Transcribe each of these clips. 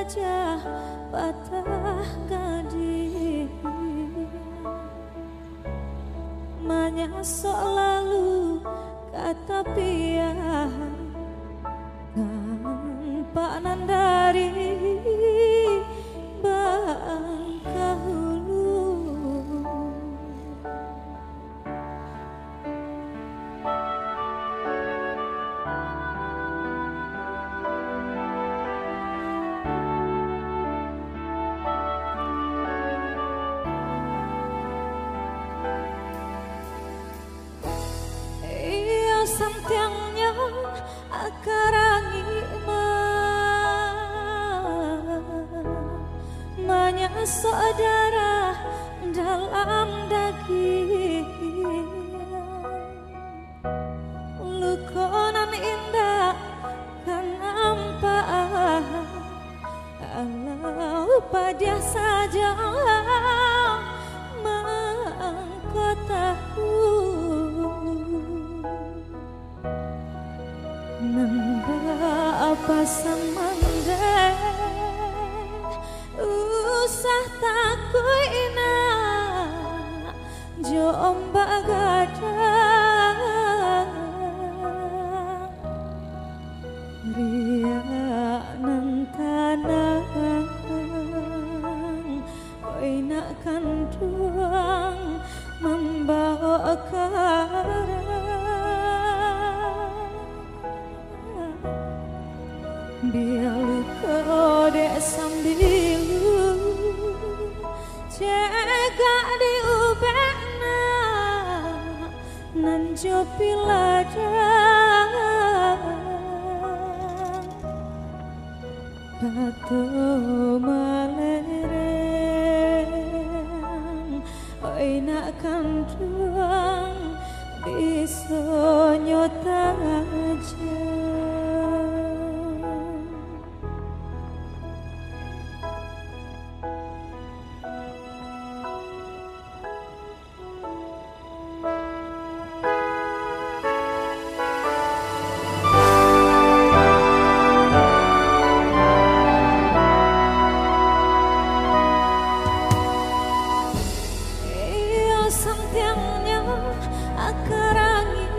wajah patah gading, menyesok lalu kata pian tanpa nandari bangka hulu. Santiangnya akarangi menyesok darah dalam daging, lukonan indah kan nampak alau pada saja mengkau tahu. Nanda apa samanda usah takut ina jombak gadang riak nan tanang oi nak kandung membawa karang. Biar kau dek sambil cegak diubahna nan jopi ladang pato malereng oi nak kandung bisa nyota aja. Santiangnya akarangi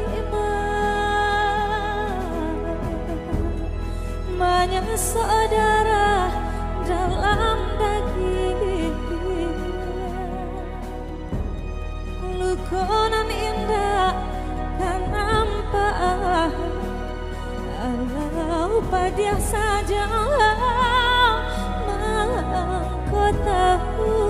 menyesok darah dalam daging, lukonan indah kan nampak alau pada saja mengkau tahu.